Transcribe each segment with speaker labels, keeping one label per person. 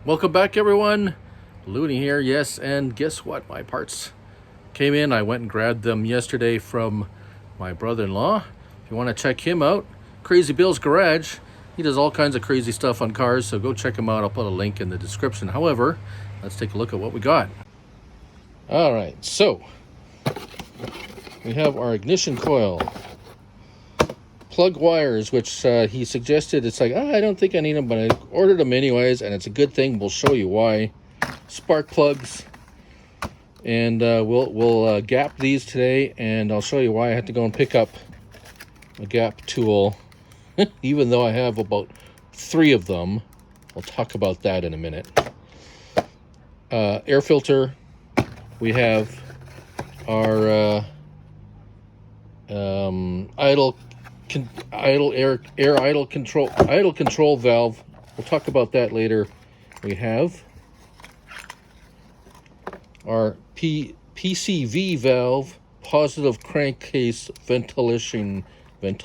Speaker 1: Welcome back, everyone. Looney here. Yes, and guess what? My parts came in. I went and grabbed them yesterday from my brother-in-law. If you want to check him out, Crazy Bill's Garage. He does all kinds of crazy stuff on cars, so go check him out. I'll put a link in the description. However, let's take a look at what we got. All right, so we have our ignition coil, plug wires, which he suggested. It's like, I don't think I need them, but I ordered them anyways, and it's a good thing. We'll show you why. Spark plugs, and we'll gap these today, and I'll show you why I had to go and pick up a gap tool, even though I have about 3 of them. I'll talk about that in a minute. Air filter. We have our idle control valve. We'll talk about that later. We have our PCV valve, positive crankcase ventilation. Kind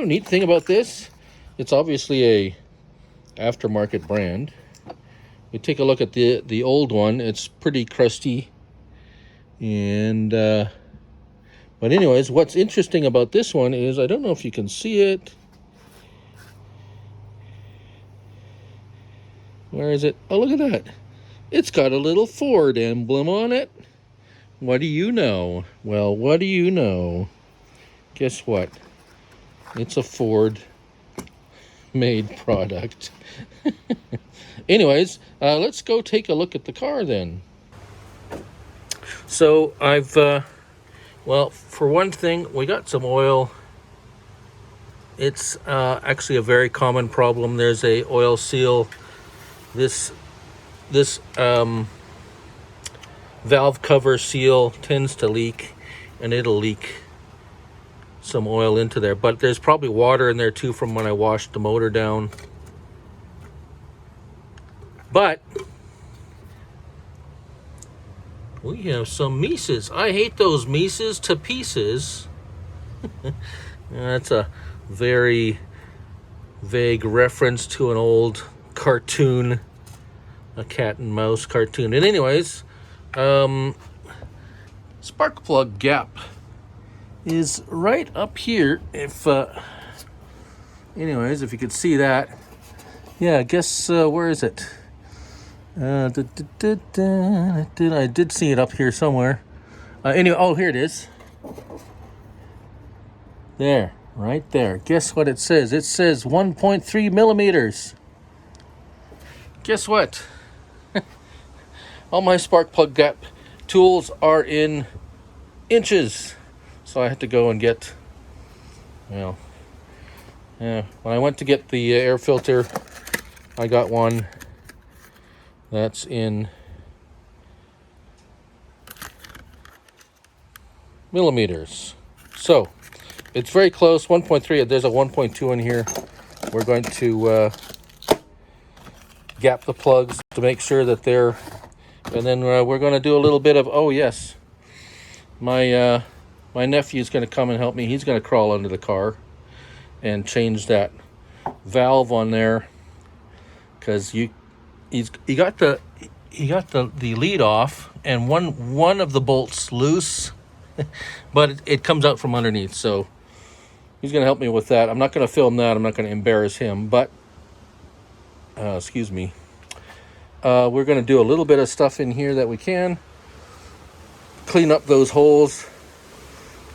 Speaker 1: of neat thing about this, it's obviously a aftermarket brand. We take a look at the old one. It's pretty crusty, and but anyways, what's interesting about this one is, I don't know if you can see it. Where is it? Oh, look at that. It's got a little Ford emblem on it. What do you know? Well, what do you know? Guess what? It's a Ford made product. Anyways, let's go take a look at the car then. So I've, well, for one thing, we got some oil. It's actually a very common problem. There's a oil seal. This valve cover seal tends to leak, and it'll leak some oil into there. But there's probably water in there too from when I washed the motor down. But we have some Mises. I hate those Mises to pieces. That's a very vague reference to an old cartoon, a cat and mouse cartoon. And anyways, spark plug gap is right up here. If anyways, if you could see that. Yeah, I guess where is it? I did see it up here somewhere. Anyway, oh, here it is. There, right there. Guess what it says? It says 1.3 millimeters. Guess what? All my spark plug gap tools are in inches. So I had to go and get, well, yeah, when I went to get the air filter, I got one that's in millimeters. So it's very close, 1.3. There's a 1.2 in here. We're going to gap the plugs to make sure that they're, and then we're going to do a little bit of, oh yes, my nephew's going to come and help me. He's going to crawl under the car and change that valve on there, because he got the lead off, and one of the bolts loose, but it comes out from underneath. So he's going to help me with that. I'm not going to film that. I'm not going to embarrass him, but excuse me. We're going to do a little bit of stuff in here that we can. Clean up those holes,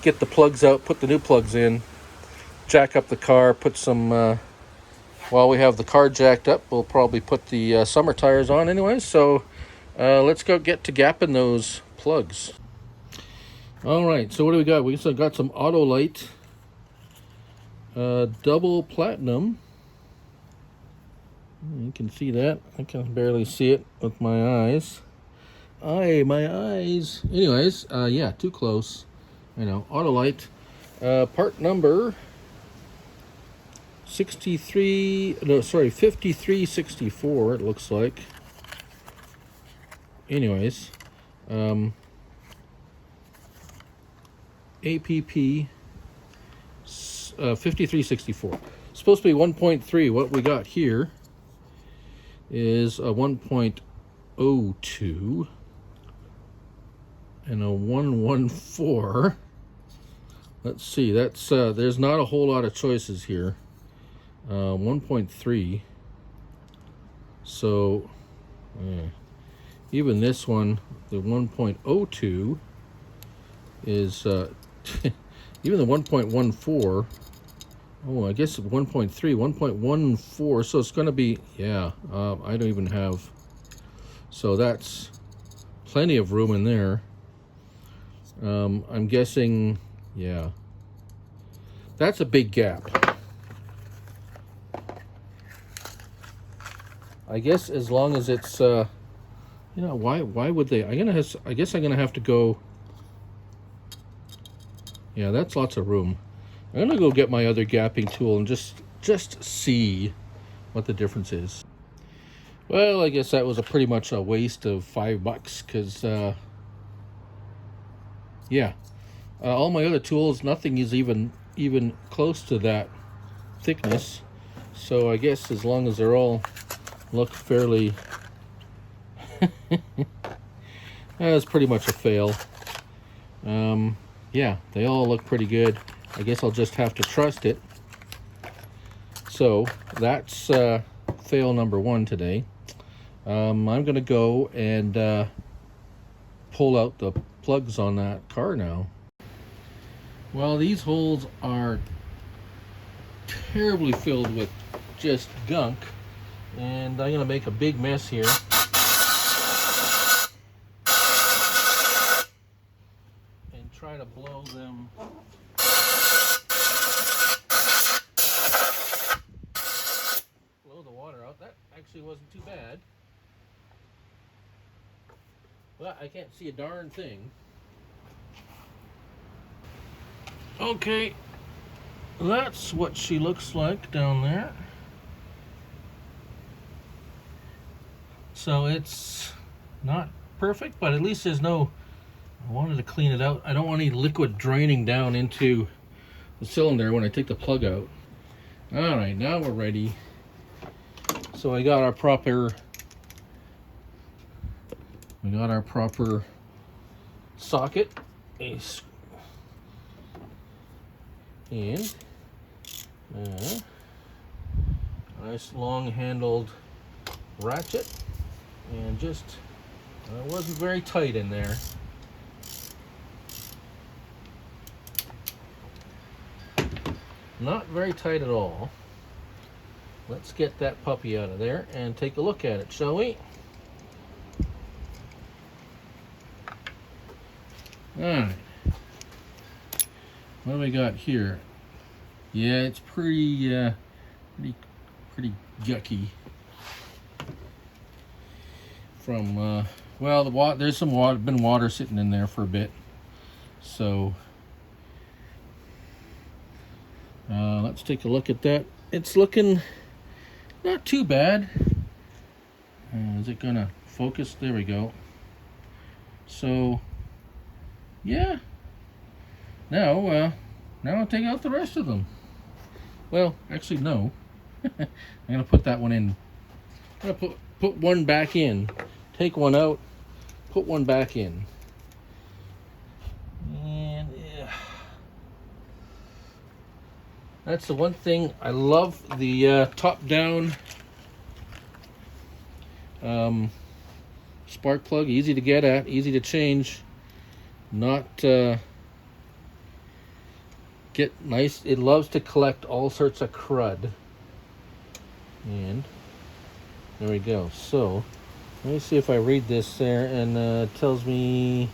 Speaker 1: get the plugs out, put the new plugs in, jack up the car, put some, while we have the car jacked up, we'll probably put the summer tires on anyway. So let's go get to gapping those plugs. All right, so what do we got? We also got some Autolite double platinum. You can see that. I can barely see it with my eyes. My eyes. Anyways, yeah, too close. I know. Autolite. Part number 5364, it looks like. Anyways, APP 5364. It's supposed to be 1.3. What we got here is a 1.02 and a 114. Let's see, that's there's not a whole lot of choices here. 1.3. So even this one, the 1.02 is even the 1.14. Oh, I guess 1.3, 1.14. So it's going to be, yeah, I don't even have. So that's plenty of room in there. I'm guessing, yeah, that's a big gap. I guess as long as it's, you know, why would they? I guess I'm gonna have to go. Yeah, that's lots of room. I'm gonna go get my other gapping tool and just see what the difference is. Well, I guess that was pretty much a waste of $5 because, yeah, all my other tools, nothing is even close to that thickness. So I guess as long as they're all look fairly, that's pretty much a fail. Yeah, they all look pretty good. I guess I'll just have to trust it. So that's fail number 1 today. I'm gonna go and pull out the plugs on that car now. Well, these holes are terribly filled with just gunk, and I'm gonna make a big mess here. And try to blow them. Blow the water out. That actually wasn't too bad. But I can't see a darn thing. Okay, that's what she looks like down there. So it's not perfect, but at least there's no, I wanted to clean it out. I don't want any liquid draining down into the cylinder when I take the plug out. All right, now we're ready. So we got our proper socket, and nice long-handled ratchet, and just it wasn't very tight in there. Not very tight at all. Let's get that puppy out of there and take a look at it, shall we? Alright. What do we got here? Yeah, it's pretty yucky. From well, there's some water, been water sitting in there for a bit. So let's take a look at that. It's looking not too bad. Is it gonna focus? There we go. So yeah. Now I'll take out the rest of them. Well, actually no. I'm gonna put that one in. I'm gonna put one back in. Take one out. Put one back in. And yeah. That's the one thing I love, the top-down spark plug. Easy to get at, easy to change. Not get nice. It loves to collect all sorts of crud. And there we go. So let me see if I read this there, and it tells me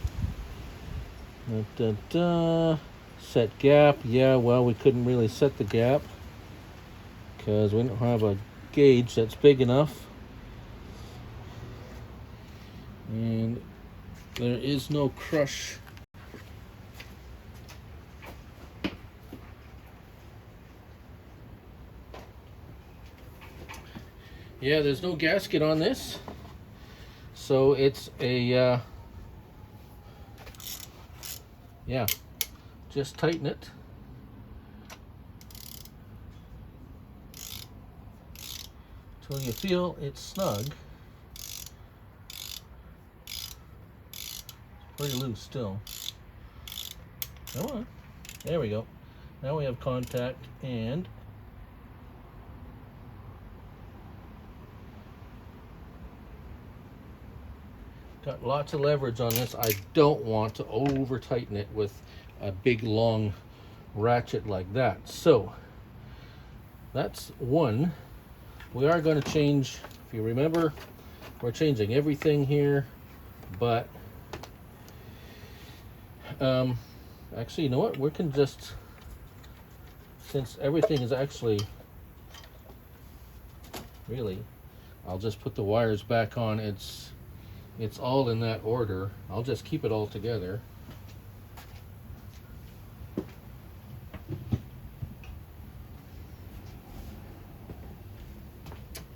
Speaker 1: set gap. Yeah, well, we couldn't really set the gap because we don't have a gauge that's big enough, and there is no crush. Yeah, there's no gasket on this, so it's a yeah, just tighten it. So you feel it's snug. It's pretty loose still. Come on. There we go. Now we have contact, and got lots of leverage on this. I don't want to over tighten it with a big long ratchet like that. So that's one. We are going to change, if you remember, we're changing everything here, but actually, you know what, we can just, since everything is actually really, I'll just put the wires back on. It's all in that order. I'll just keep it all together.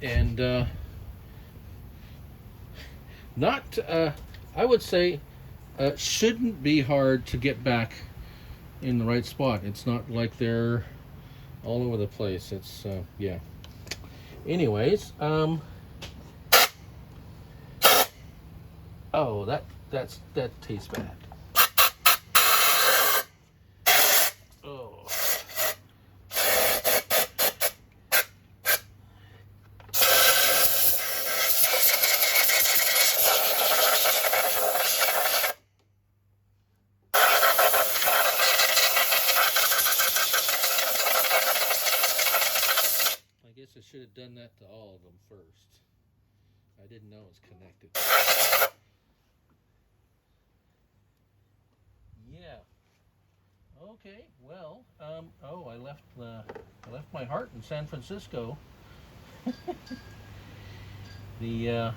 Speaker 1: And not, I would say, shouldn't be hard to get back in the right spot. It's not like they're all over the place. It's, yeah. Anyways, oh, that tastes bad. Oh. I guess I should have done that to all of them first. I didn't know it was connected. Yeah. Okay. Well. Oh, I left my heart in San Francisco. The I'm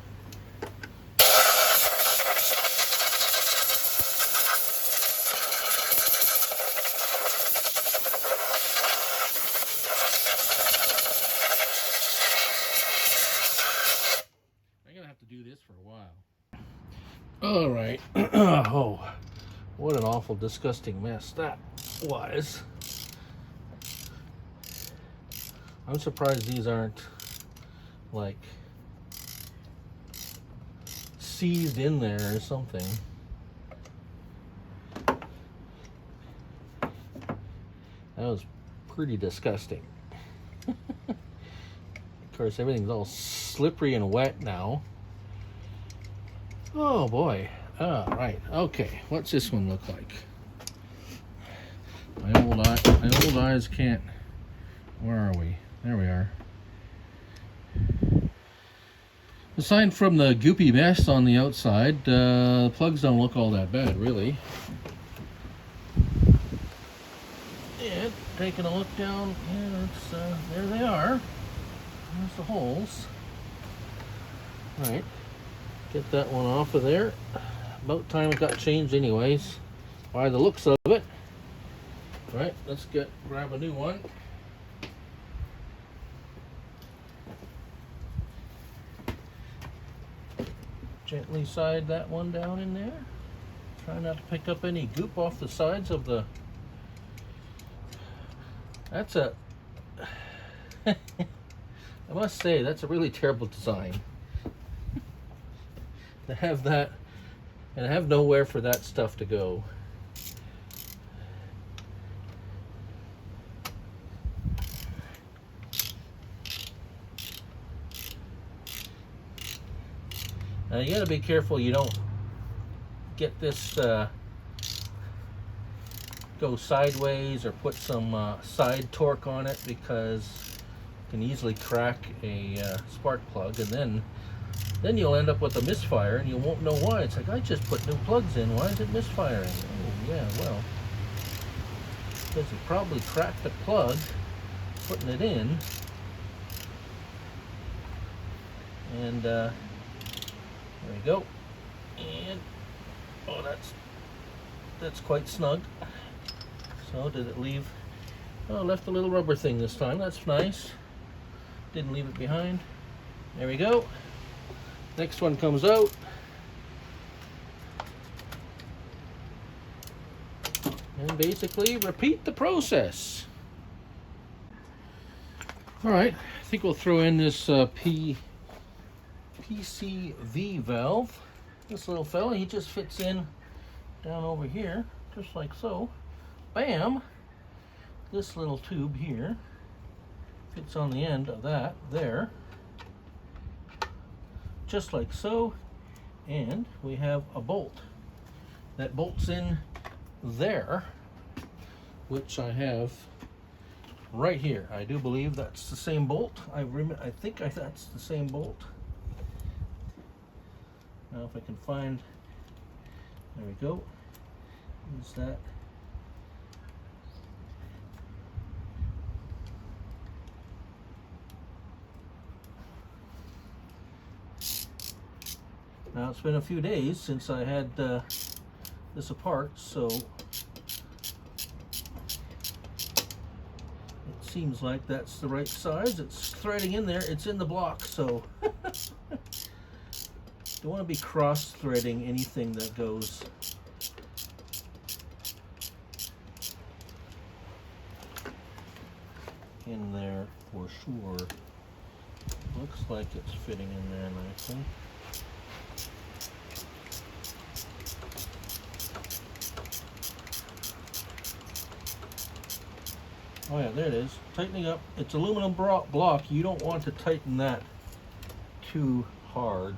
Speaker 1: gonna have to do this for a while. All right. Oh, what an awful, disgusting mess that was. I'm surprised these aren't like seized in there or something. That was pretty disgusting. Of course, everything's all slippery and wet now. Oh boy. All right. Okay. What's this one look like? My old eyes can't. Where are we? There we are. Aside from the goopy mess on the outside, the plugs don't look all that bad, really. And taking a look down, yeah, it's, there they are. There's the holes. All right. Get that one off of there. About time it got changed anyways, by the looks of it. All right, let's grab a new one. Gently slide that one down in there. Try not to pick up any goop off the sides of the... That's a... I must say, that's a really terrible design. To have that, and have nowhere for that stuff to go. Now you got to be careful you don't get this go sideways or put some side torque on it, because you can easily crack a spark plug, and then you'll end up with a misfire and you won't know why. It's like, I just put new plugs in, why is it misfiring? Oh yeah, well, because you probably cracked the plug putting it in, and there we go. And oh, that's quite snug. So did it leave? Oh, left a little rubber thing this time. That's nice. Didn't leave it behind. There we go. Next one comes out. And basically repeat the process. All right, I think we'll throw in this PCV valve. This little fella, he just fits in down over here, just like so. Bam! This little tube here fits on the end of that there, just like so. And we have a bolt that bolts in there, which I have right here. I do believe that's the same bolt. I think that's the same bolt. Now if I can find, there we go. Is that? Now it's been a few days since I had this apart, so it seems like that's the right size. It's threading in there. It's in the block, so don't want to be cross-threading anything that goes. In there for sure. Looks like it's fitting in there nicely. Oh yeah, there it is. Tightening up. It's aluminum block. You don't want to tighten that too hard.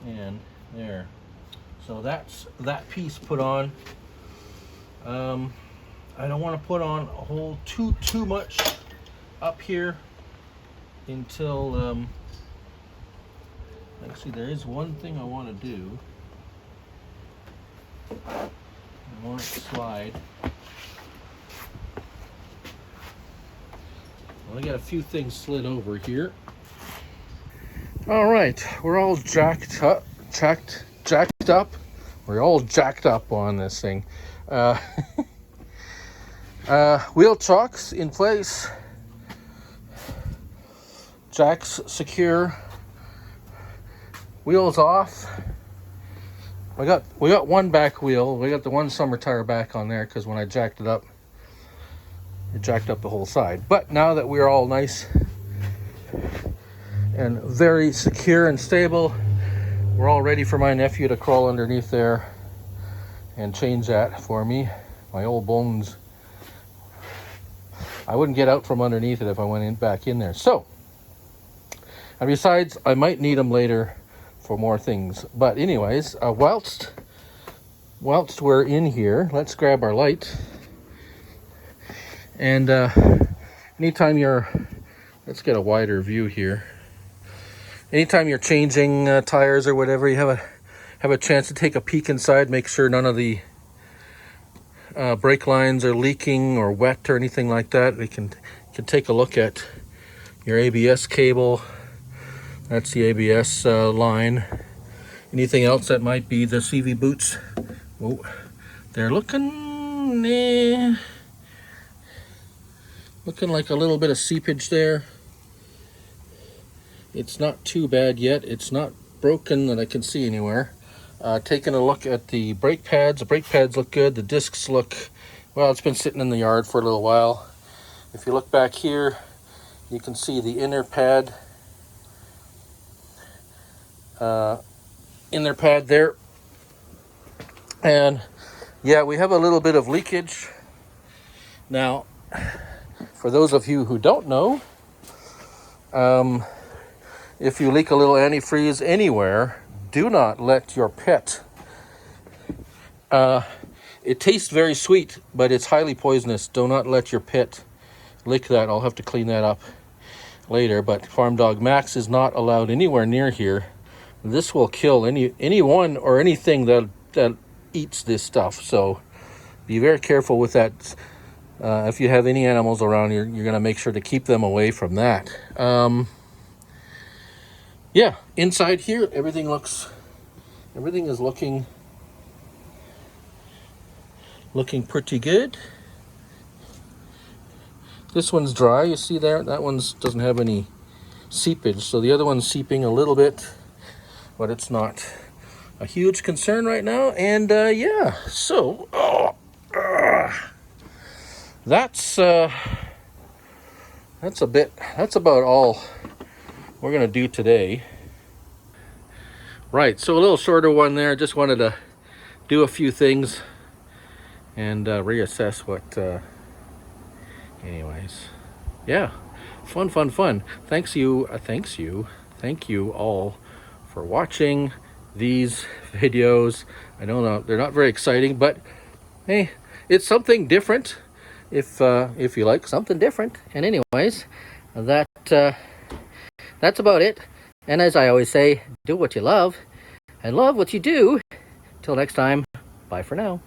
Speaker 1: And there. So that's that piece put on. I don't want to put on a whole too much up here until actually there is one thing I want to do. I want it to slide. Well, I got a few things slid over here. All right, we're all jacked up. We're all jacked up on this thing. Wheel chocks in place. Jacks secure. Wheels off. We got one back wheel. We got the one summer tire back on there because when I jacked it up, it jacked up the whole side. But now that we're all nice and very secure and stable, we're all ready for my nephew to crawl underneath there and change that for me. My old bones. I wouldn't get out from underneath it if I went back in there. So, and besides, I might need them later for more things. But anyways, whilst we're in here, let's grab our light. And anytime let's get a wider view here. Anytime you're changing tires or whatever, you have a chance to take a peek inside, make sure none of the brake lines are leaking or wet or anything like that. You can take a look at your ABS cable. That's the ABS line. Anything else that might be the CV boots. Oh, they're looking like a little bit of seepage there. It's not too bad yet. It's not broken that I can see anywhere. Taking a look at the brake pads. The brake pads look good. The discs look, well, it's been sitting in the yard for a little while. If you look back here, you can see the inner pad. Inner pad there. And yeah, we have a little bit of leakage. Now, for those of you who don't know, if you leak a little antifreeze anywhere, do not let your pet. It tastes very sweet, but it's highly poisonous. Do not let your pet lick that. I'll have to clean that up later. But Farm Dog Max is not allowed anywhere near here. This will kill anyone or anything that eats this stuff. So be very careful with that. If you have any animals around, you're going to make sure to keep them away from that. Yeah, inside here, everything is looking pretty good. This one's dry, you see there? That one doesn't have any seepage. So the other one's seeping a little bit, but it's not a huge concern right now. And yeah, so that's that's about all we're gonna do today. Right, so a little shorter one there. Just wanted to do a few things and reassess what anyways, yeah, fun. Thank you all for watching these videos. I know they're not very exciting, but hey, it's something different if you like something different. And anyways, that's about it. And as I always say, do what you love and love what you do. Till next time, bye for now.